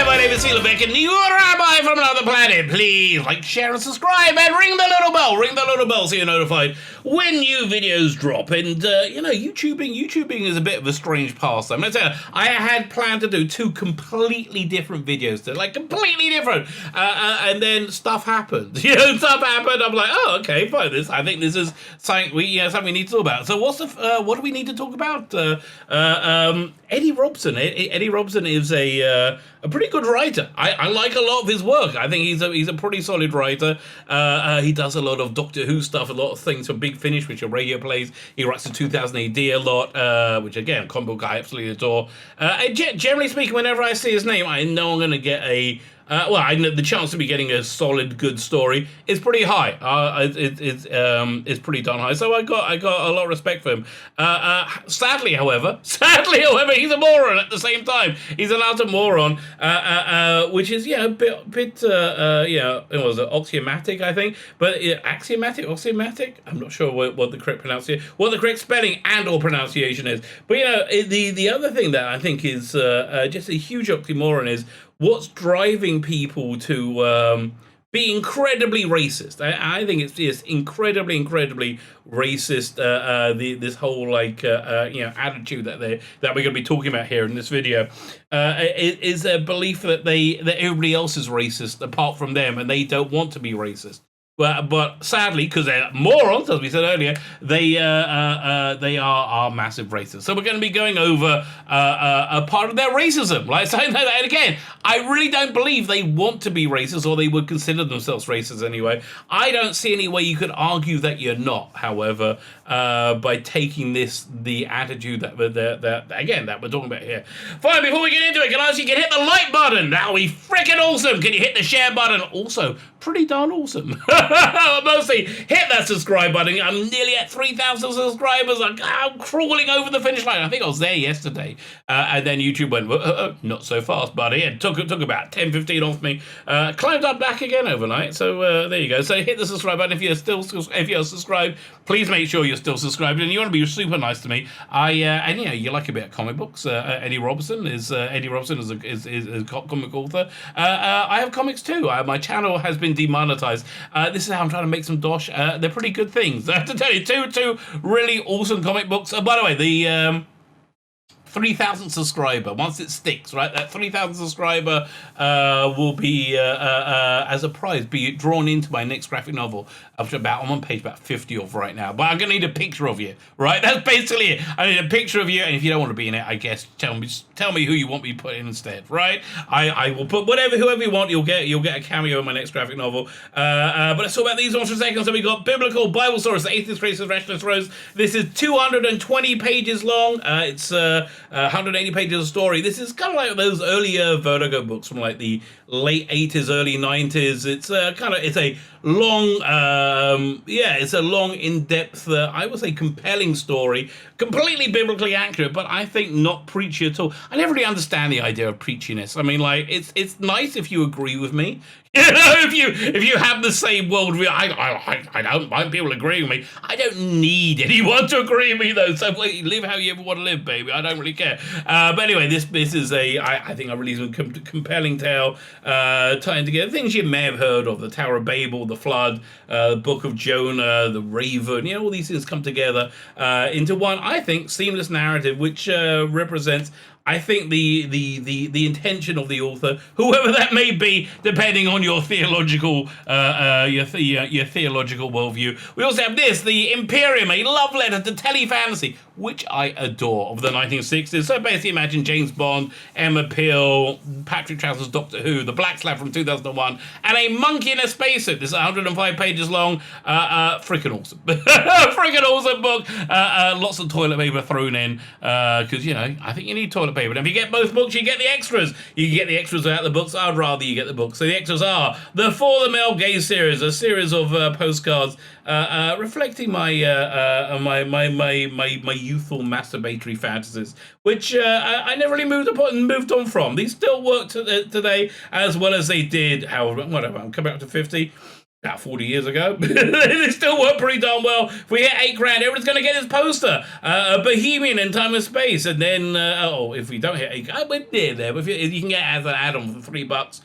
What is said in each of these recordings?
my name is Tzvi Lebetkin, your Rabbi from another planet. Please like, share, and subscribe, and ring the little bell. Ring the little bell so you're notified when new videos drop. And, YouTubing is a bit of a strange pastime. Let's say I had planned to do two completely different videos, completely different. And then stuff happened. Stuff happened. I'm like, oh, okay, fine. I think this is something we need to talk about. So what do we need to talk about? Eddie Robson. Eddie Robson is a pretty good writer. I like a lot of his work. I think he's a pretty solid writer. He does a lot of Doctor Who stuff, a lot of things for Big Finish, which are radio plays. He writes the 2000 AD a lot, which again, comic book I absolutely adore. Generally speaking, whenever I see his name, I know I'm going to get I know the chance of me getting a solid, good story is pretty high. It's pretty darn high. So I got a lot of respect for him. Sadly, however, he's a moron at the same time. He's an utter moron, which is a bit it was axiomatic, I think, but axiomatic. I'm not sure what the correct pronunciation, what the correct spelling and/or pronunciation is. But the other thing that I think is just a huge oxymoron is what's driving people to be incredibly racist. I think it's just incredibly racist. This whole attitude that we're going to be talking about here in this video is a belief that everybody else is racist apart from them, and they don't want to be racist. But sadly, because they're morons, as we said earlier, they are massive racists. So we're going to be going over a part of their racism. And again, I really don't believe they want to be racist, or they would consider themselves racist anyway. I don't see any way you could argue that you're not, however, by taking the attitude that we're talking about here. Fine, before we get into it, can I ask you can hit the like button? That would be freaking awesome. Can you hit the share button? Also, pretty darn awesome. Mostly hit that subscribe button. I'm nearly at 3,000 subscribers. I'm crawling over the finish line. I think I was there yesterday. And then YouTube went, not so fast, buddy. It took about 10, 15 off me. Climbed up back again overnight. So there you go. So hit the subscribe button if you're subscribed. Please make sure you're still subscribed. And you want to be super nice to me. You like a bit of comic books. Eddie Robson is a comic author. I have comics too. My channel has been demonetized. This is how I'm trying to make some dosh. They're pretty good things. I have to tell you, two really awesome comic books. By the way, the 3,000 subscriber, once it sticks, right? That 3,000 subscriber will be, as a prize, be drawn into my next graphic novel. I'm on page about 50 of right now. But I'm going to need a picture of you, right? That's basically it. I need a picture of you, and if you don't want to be in it, I guess, tell me who you want me to put in instead, right? I will put whoever you want, you'll get a cameo in my next graphic novel. But let's talk about these ones for a second. So we got Biblical Bible Stories, the Atheist, Racist, Rationalist Rose. This is 220 pages long. It's 180 pages of story. This is kind of like those earlier Vertigo books from like the late 80s, early 90s. It's a long, it's a long, in-depth, I would say compelling story, completely biblically accurate, but I think not preachy at all. I never really understand the idea of preachiness. I mean, it's nice if you agree with me. If you have the same worldview, I don't mind people agreeing with me. I don't need anyone to agree with me though. So live how you ever want to live, baby. I don't really care. But anyway, this is I think a really compelling tale, tying together things you may have heard of: the Tower of Babel, the Flood, the Book of Jonah, the Raven. All these things come together into one, I think, seamless narrative, which represents, I think, the intention of the author, whoever that may be, depending on your theological your theological worldview. We also have this, the Imperium, a love letter to telefantasy, which I adore, of the 1960s. So basically, imagine James Bond, Emma Peel, Patrick Troughton's Doctor Who, the Black Slab from 2001, and a monkey in a spacesuit. This is 105 pages long. Freaking awesome, freaking awesome book. Lots of toilet paper thrown in because I think you need toilet paper. And if you get both books, you get the extras. You can get the extras without the books. I'd rather you get the books. So the extras are the For the Male Gay series, a series of postcards reflecting my youthful masturbatory fantasies, which I never really moved on from. These still work today as well as they did. However, whatever. I'm coming up to 50. about 40 years ago. They still work pretty darn well. If we hit $8 grand, everyone's going to get this poster, a Bohemian in Time and Space. And then, if we don't hit $8 grand, we're near there. But if you can get it as an add-on for $3.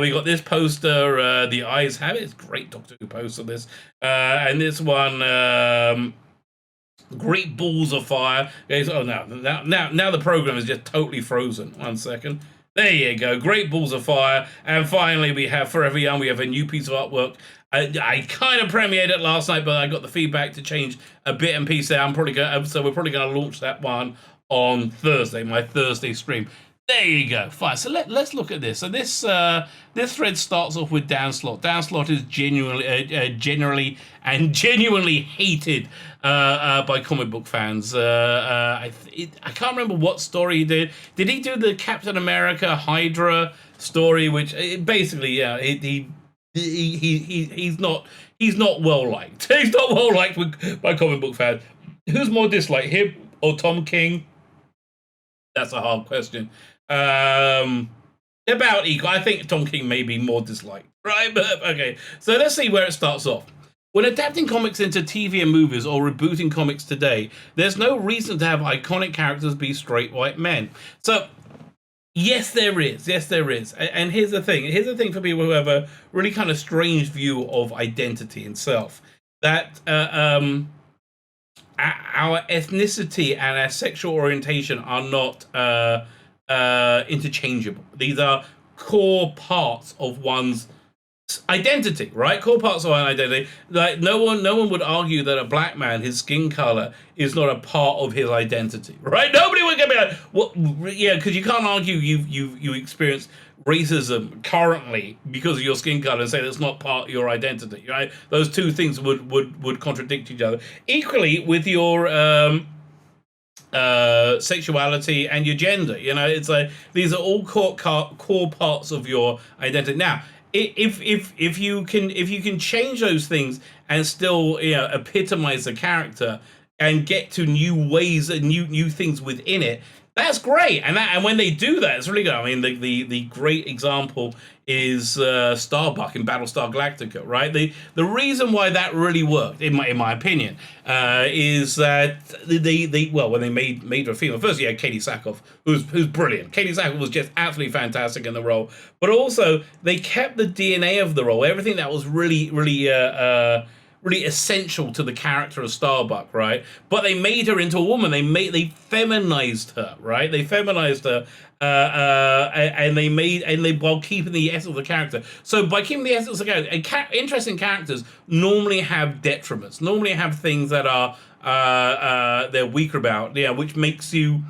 We got this poster, The Eyes Have It. It's a great Doctor Who poster, this. And this one, Great Balls of Fire. Oh, now the program is just totally frozen. 1 second. There you go, Great Balls of Fire. And finally, we have Forever Young. We have a new piece of artwork. I kind of premiered it last night, but I got the feedback to change a bit and piece there. So we're probably going to launch that one on Thursday, my Thursday stream. There you go. Fine. So let's look at this. So this thread starts off with Dan Slott. Dan Slott is genuinely hated by comic book fans. I can't remember what story he did. Did he do the Captain America Hydra story? Which basically, yeah, he's not well liked. He's not well liked by comic book fans. Who's more disliked, him or Tom King? That's a hard question. About equal. I think Tom King may be more disliked, right? But okay, so let's see where it starts off. When adapting comics into TV and movies or rebooting comics today, there's no reason to have iconic characters be straight white men. So, yes, there is. Yes, there is. And here's the thing. Here's the thing for people who have a really kind of strange view of identity and self. That our ethnicity and our sexual orientation are not interchangeable. These are core parts of one's identity, right? Core parts of our identity. Like no one would argue that a black man, his skin color, is not a part of his identity, right? Nobody would be like, "What?" Yeah, because you can't argue you experience racism currently because of your skin color and say that's not part of your identity, right? Those two things would contradict each other. Equally with your sexuality and your gender. You know, it's like these are all core parts of your identity. Now, if you can change those things and still, you know, epitomize the character and get to new ways and new things within it, that's great. And when they do that, it's really good. I mean, the great example is Starbuck in Battlestar Galactica, right? The reason why that really worked, in my opinion, is that when they made her a female. First, you had Katie Sackhoff, who's brilliant. Katie Sackhoff was just absolutely fantastic in the role, but also they kept the DNA of the role, everything that was really essential to the character of Starbuck, right? But they made her into a woman. They feminized her, right? They feminized her, and while keeping the essence of the character. So by keeping the essence of the character, interesting characters normally have detriments, normally have things that are they're weaker about, yeah, which makes you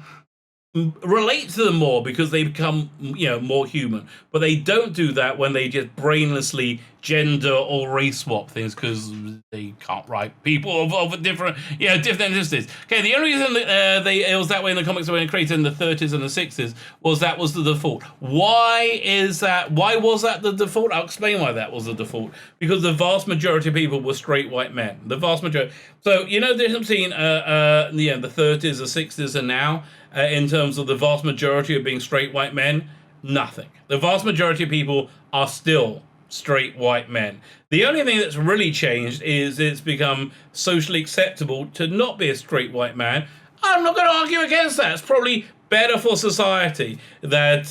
relate to them more because they become, you know, more human. But they don't do that when they just brainlessly gender or race swap things because they can't write people of different ethnicities. Okay, the only reason that it was that way in the comics when they created in the 30s and the 60s was that was the default. Why is that? Why was that the default? I'll explain why that was the default. Because the vast majority of people were straight white men. The vast majority. So, you know, there's between the 30s, the 60s, and now, in terms of the vast majority of being straight white men, nothing. The vast majority of people are still straight white men. The only thing that's really changed is it's become socially acceptable to not be a straight white man. I'm not going to argue against that. It's probably better for society that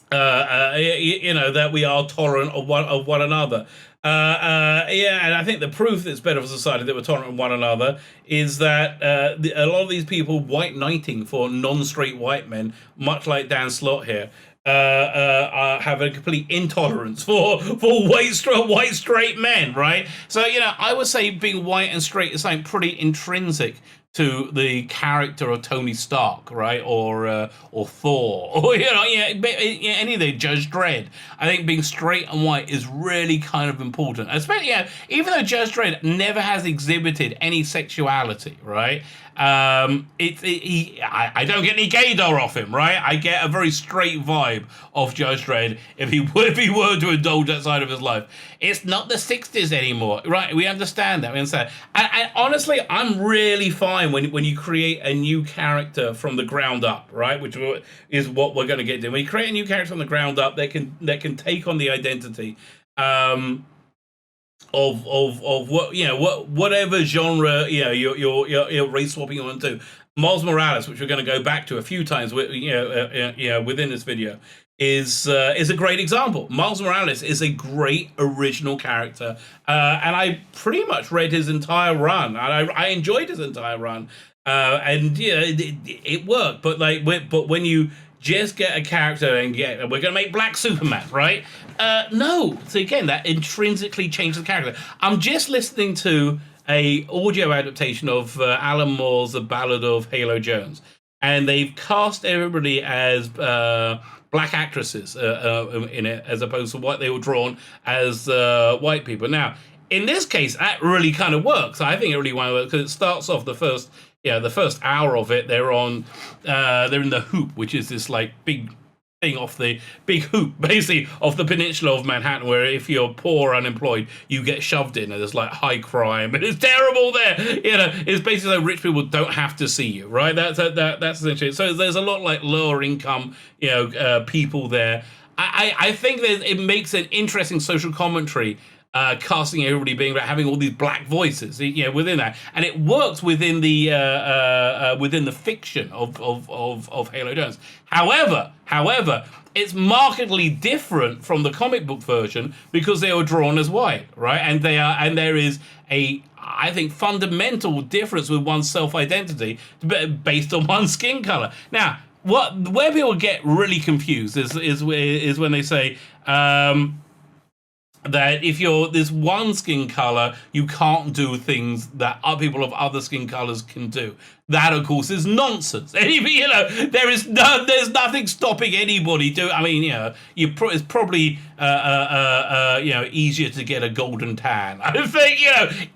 that we are tolerant of one another. And I think the proof that it's better for society that we're tolerant of one another is that a lot of these people white knighting for non-straight white men, much like Dan Slott here, have a complete intolerance for white straight men, right? So, you know, I would say being white and straight is something pretty intrinsic to the character of Tony Stark, right, or Thor, or any of the Judge Dredd. I think being straight and white is really kind of important, especially even though Judge Dredd never has exhibited any sexuality, right? I don't get any gaydar off him, right? I get a very straight vibe of Judge Dredd if he were to indulge that side of his life. It's not the 60s anymore, right? We understand that. We understand. And honestly, I'm really fine when you create a new character from the ground up, right? Which is what we're going to get to. When you create a new character from the ground up, that can take on the identity of what, you know, whatever genre, you know, you're race swapping on to. Miles Morales, which we're going to go back to a few times, within this video, is a great example. Miles Morales is a great original character, and I pretty much read his entire run, and I enjoyed his entire run, and yeah, it worked. But when you just get a character and we're going to make Black Superman, right? No. So again, that intrinsically changes the character. I'm just listening to a audio adaptation of Alan Moore's The Ballad of Halo Jones, and they've cast everybody as black actresses in it, as opposed to what they were drawn as white people. Now, in this case, that really kind of works. I think it really works because it starts off the first hour of it. They're in the Hoop, which is this like big thing off the big hoop, basically off the peninsula of Manhattan, where if you're poor or unemployed, you get shoved in, and there's like high crime, and it's terrible there. You know, it's basically so rich people don't have to see you, right? That's essentially it. So there's a lot like lower income, people there. I think that it makes an interesting social commentary. Casting everybody being having all these black voices, within that, and it works within the fiction of Halo Jones. However, it's markedly different from the comic book version because they were drawn as white, right? And there is a, I think, fundamental difference with one's self-identity based on one's skin color. Now, where people get really confused is when they say. That if you're this one skin color, you can't do things that other people of other skin colors can do. That, of course, is nonsense. There's nothing stopping anybody doing. I mean, it's probably easier to get a golden tan. I think,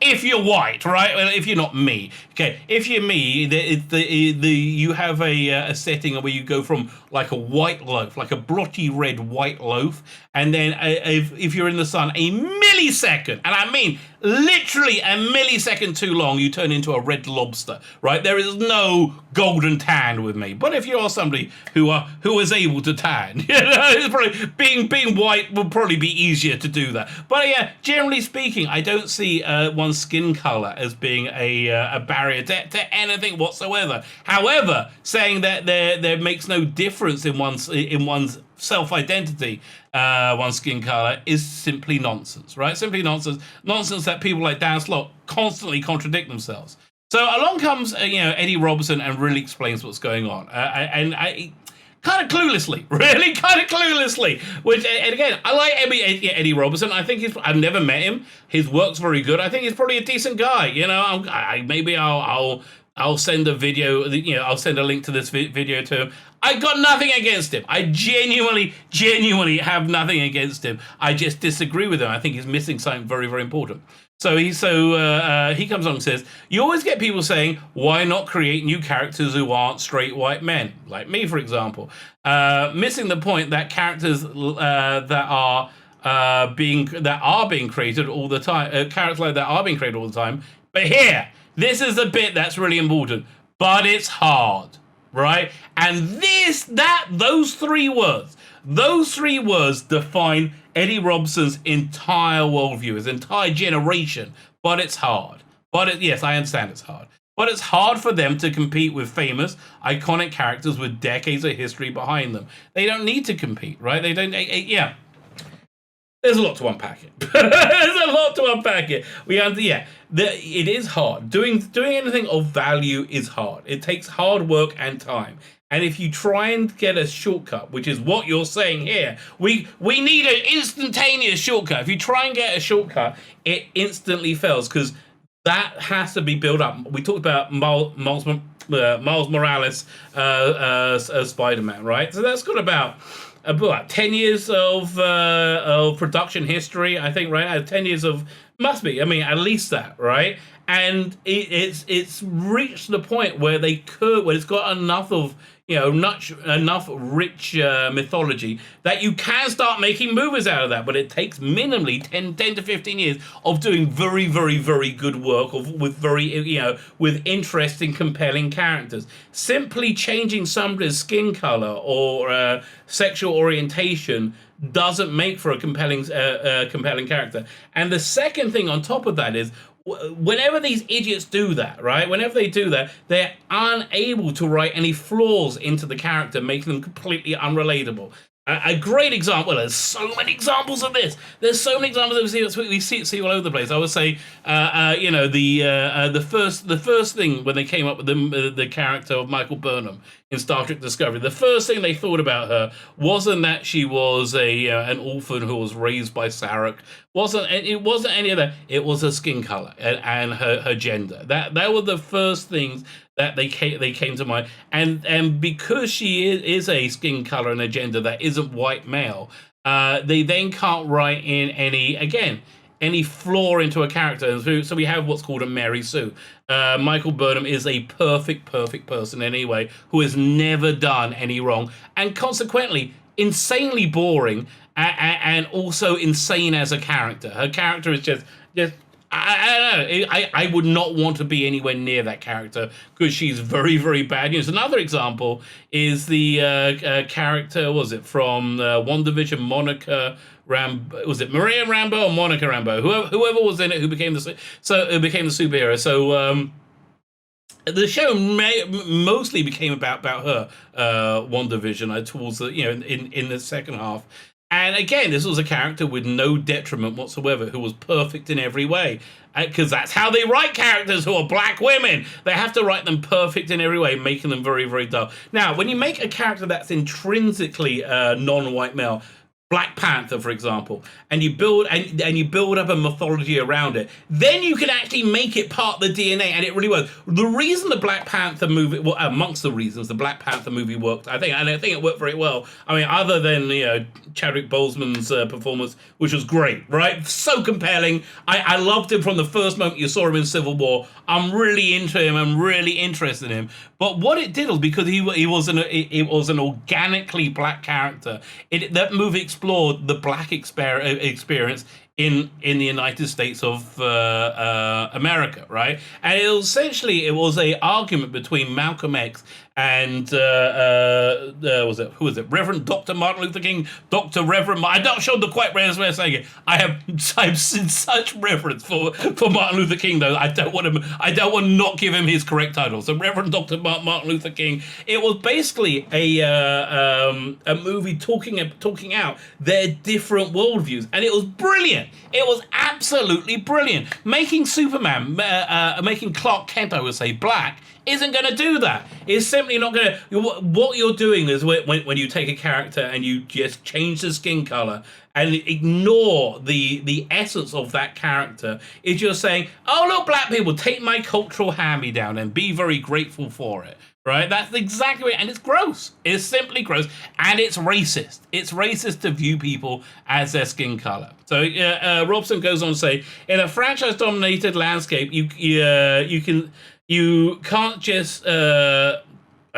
if you're white, right? Well, if you're not me, okay. If you're me, you have a setting where you go from like a white loaf, like a blotchy red white loaf, and then if you're in the sun a millisecond, and I mean literally a millisecond too long, you turn into a red lobster, right? There is no golden tan with me. But if you are somebody who is able to tan, it's probably being white will probably be easier to do that. But yeah, generally speaking, I don't see one's skin color as being a barrier to anything whatsoever. However, saying that there makes no difference in one's self-identity, one's skin color, is simply nonsense, right? Simply nonsense that people like Dan Slott constantly contradict themselves. So along comes Eddie Robson and really explains what's going on, and I kind of cluelessly, really kind of cluelessly. Which, and again, I like Eddie Robson. I think I've never met him. His work's very good. I think he's probably a decent guy. Maybe I'll send a video. I'll send a link to this video to him. I got nothing against him. I genuinely have nothing against him. I just disagree with him. I think he's missing something very, very important. So he comes on and says, you always get people saying, why not create new characters who aren't straight white men, like me, for example, missing the point that characters that are being created all the time, characters like that are being created all the time. But here, this is the bit that's really important. But it's hard, right? And those three words define Eddie Robson's entire worldview, his entire generation. But it's hard. Yes, I understand it's hard. But it's hard for them to compete with famous, iconic characters with decades of history behind them. They don't need to compete, right? They don't. Yeah. There's a lot to unpack it. There's a lot to unpack it. It is hard. Doing anything of value is hard. It takes hard work and time. And if you try and get a shortcut, which is what you're saying here, we need an instantaneous shortcut. If you try and get a shortcut, it instantly fails because that has to be built up. We talked about Miles Morales as Spider-Man, right? So that's got about 10 years of production history, I think, right? 10 years of, must be, I mean, at least that, right? And it's reached the point where it's got enough of, enough rich mythology that you can start making movies out of that. But it takes minimally 10 to 15 years of doing very, very, very good work with interesting, compelling characters. Simply changing somebody's skin color or sexual orientation doesn't make for a compelling character. And the second thing on top of that is, whenever these idiots do that, right? Whenever they do that, they're unable to write any flaws into the character, making them completely unrelatable. A great example. There's so many examples of this. There's so many examples of this. We see all over the place. I would say, the first thing when they came up with the character of Michael Burnham in Star Trek Discovery, the first thing they thought about her wasn't that she was an orphan who was raised by Sarek. It wasn't any of that. It was her skin color and her gender. That were the first things that they came to mind, and because she is a skin color and a gender that isn't white male, they then can't write in any flaw into a character. So we have what's called a Mary Sue. Michael Burnham is a perfect person anyway, who has never done any wrong, and consequently insanely boring, and also insane as a character. Her character is just I don't know. I would not want to be anywhere near that character because she's very, very bad. Another example is the character, from WandaVision, Monica Rambeau. Was it Maria Rambeau or Monica Rambeau? Whoever was in it who became the superhero. So the show mostly became about her, WandaVision, towards the in the second half. And again, this was a character with no detriment whatsoever, who was perfect in every way. Because that's how they write characters who are black women. They have to write them perfect in every way, making them very, very dull. Now, when you make a character that's intrinsically non-white male, Black Panther, for example, and you build up a mythology around it, then you can actually make it part of the DNA, and it really works. The reason the Black Panther movie, well, amongst the reasons the Black Panther movie worked, I think it worked very well. I mean, other than Chadwick Boseman's performance, which was great, right? So compelling. I loved him from the first moment you saw him in Civil War. I'm really into him. I'm really interested in him. But what it did was, because he was an organically black character, that movie explored the black experience in the United States of America, right? And it was a argument between Malcolm X and who was it? Reverend Dr. Martin Luther King, Dr. Reverend. I'm not sure the quite way of saying it. I've seen such reverence for Martin Luther King, though. I don't want to not give him his correct title. So Reverend Dr. Martin Luther King. It was basically a movie talking out their different worldviews, and it was brilliant. It was absolutely brilliant. Making Superman, making Clark Kent, I would say, black, isn't going to do that. It's simply not going to. What you're doing is when you take a character and you just change the skin color and ignore the essence of that character, is you're saying, oh, look, black people, take my cultural hand-me-down and be very grateful for it. Right? That's exactly it. And it's gross. It's simply gross. And it's racist. It's racist to view people as their skin color. So Robson goes on to say, in a franchise-dominated landscape, you can't just, I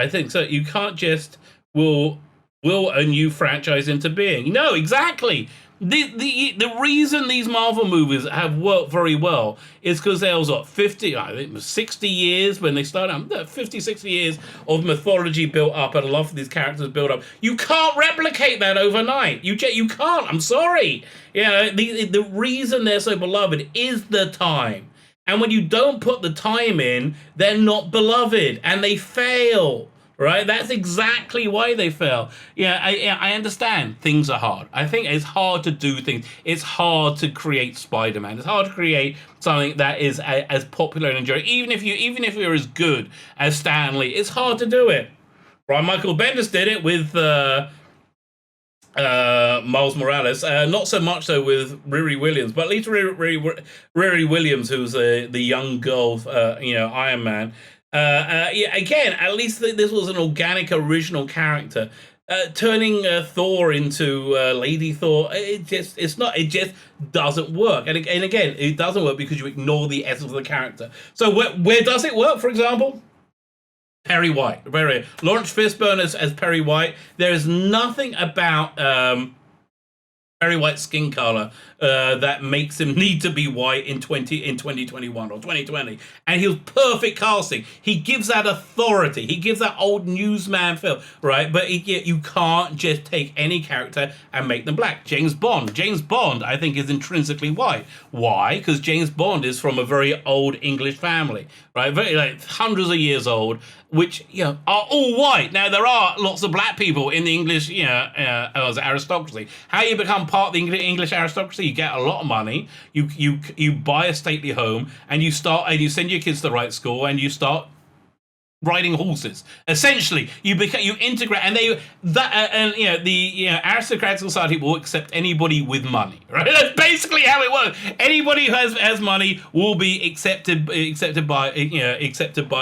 think so, you can't just will a new franchise into being. No, exactly. The reason these Marvel movies have worked very well is because there was 60 years when they started, 50, 60 years of mythology built up and a lot of these characters built up. You can't replicate that overnight. You can't. I'm sorry. The reason they're so beloved is the time. And when you don't put the time in, they're not beloved and they fail. Right? That's exactly why they fail. I understand things are hard. I think it's hard to do things. It's hard to create Spider-Man. It's hard to create something that is as popular and enjoyable. Even if you're as good as Stan Lee, it's hard to do it. Brian Michael Bendis did it with Miles Morales. Not so much so with Riri Williams, but at least Riri Williams, who's the young girl, Iron Man. Again, at least this was an organic, original character. Turning Thor into Lady Thor, it just doesn't work. And again, it doesn't work because you ignore the essence of the character. So where does it work? For example, Perry White, Lawrence Fishburne as Perry White. There is nothing about very white skin color that makes him need to be white in 2021 or 2020, and he was perfect casting. He gives that authority. He gives that old newsman feel, right? But you can't just take any character and make them black. James Bond, I think, is intrinsically white. Why? Because James Bond is from a very old English family, right? Very, like, hundreds of years old, which, you know, are all white. Now, there are lots of black people in the English, you know, as aristocracy. How you become part of the English aristocracy? You get a lot of money. You buy a stately home, and you send your kids to the right school, and you start riding horses. Essentially, you integrate, and the aristocratic society will accept anybody with money, right? That's basically how it works. Anybody who has money will be accepted by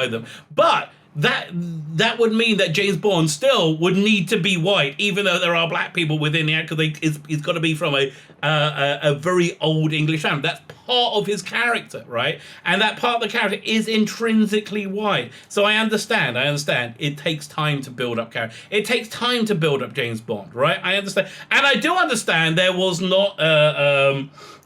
them. But that would mean that James Bond still would need to be white, even though there are black people within the actor. He's got to be from a very old English family. That's part of his character, right? And that part of the character is intrinsically white. So I understand. It takes time to build up character. It takes time to build up James Bond, right? I understand. And I do understand there was not,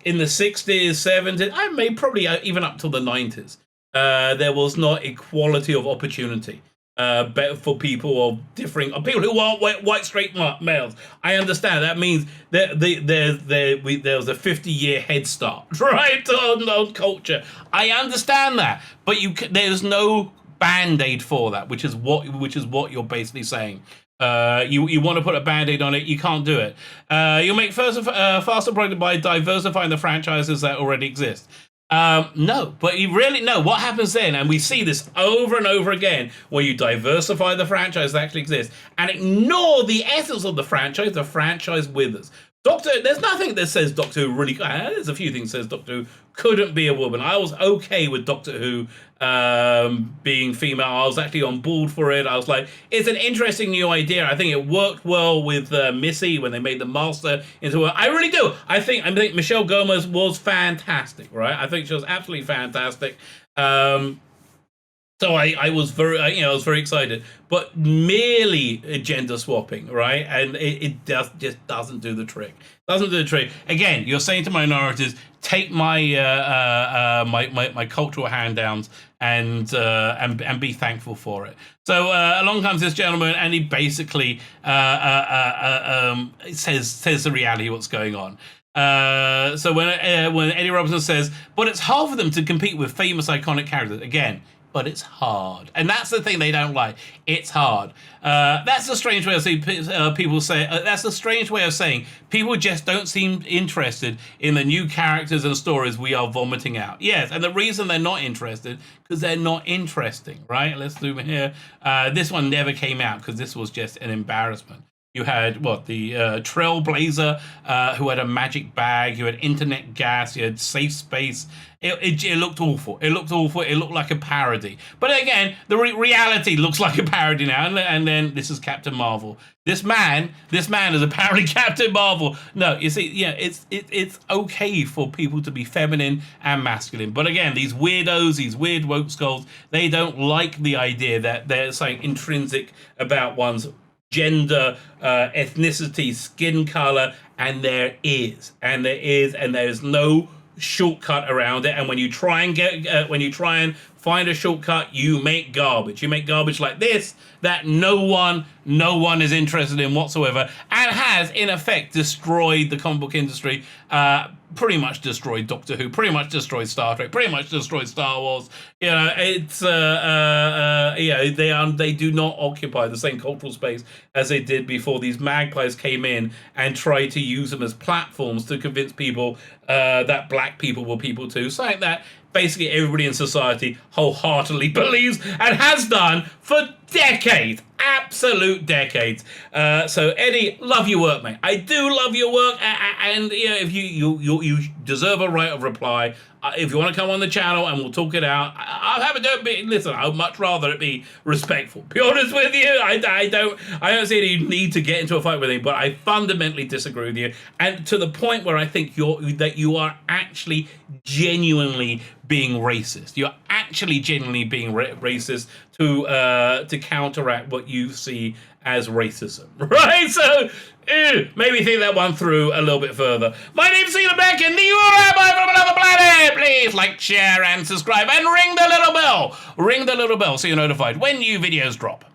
in the 60s, 70s, I may probably even up till the 90s, there was not equality of opportunity for people of differing people who are white straight males. I understand that means that there was a 50-year head start, right, on culture. I understand that, but there's no band-aid for that, which is what you're basically saying. You want to put a band-aid on it, you can't do it. You'll make faster progress by diversifying the franchises that already exist. No, but you really know what happens then, and we see this over and over again, where you diversify the franchise that actually exists and ignore the essence of the franchise withers. There's nothing that says Doctor Who really. There's a few things that says Doctor Who couldn't be a woman. I was okay with Doctor Who being female. I was actually on board for it. I was like, it's an interesting new idea. I think it worked well with Missy when they made the Master into her. I really do. I think Michelle Gomez was fantastic, right? I think she was absolutely fantastic. So I was very excited, but merely gender swapping, right? And it just doesn't do the trick. Doesn't do the trick. Again, you're saying to minorities, take my my cultural hand downs and be thankful for it. So along comes this gentleman, and he basically says the reality of what's going on. So when Eddie Robson says, but it's hard for them to compete with famous iconic characters again. But it's hard, and that's the thing they don't like. It's hard. That's a strange way of saying people say. That's a strange way of saying people just don't seem interested in the new characters and stories we are vomiting out. Yes, and the reason they're not interested because they're not interesting. Right? Let's zoom in here. This one never came out because this was just an embarrassment. You had the Trailblazer, who had a magic bag. You had internet gas. You had safe space. It looked awful. It looked awful. It looked like a parody. But again, the reality looks like a parody now. And then this is Captain Marvel. This man is apparently Captain Marvel. No, you see, yeah, it's okay for people to be feminine and masculine. But again, these weirdos, these weird woke skulls, they don't like the idea that there's something intrinsic about one's gender, ethnicity, skin color, and there is, and there's no shortcut around it. And when you try and find a shortcut, you make garbage. You make garbage like this that no one is interested in whatsoever, and has in effect destroyed the comic book industry. Pretty much destroyed Doctor Who, pretty much destroyed Star Trek, pretty much destroyed Star Wars. You know, it's they do not occupy the same cultural space as they did before these magpies came in and tried to use them as platforms to convince people that black people were people too. Something that basically everybody in society wholeheartedly believes and has done for decades. Absolute decades. So Eddie, love your work, mate. I do love your work, and if you deserve a right of reply. If you want to come on the channel and we'll talk it out, I'll have it. Listen, I'd much rather it be respectful. Be honest with you, I don't see any need to get into a fight with him, but I fundamentally disagree with you, and to the point where I think you are actually genuinely being racist. You're actually genuinely being racist to counteract what you see as racism, right? So maybe think that one through a little bit further. My name's Tzvi Lebetkin, the Rabbi from another planet. Please like, share, and subscribe, and ring the little bell. Ring the little bell so you're notified when new videos drop.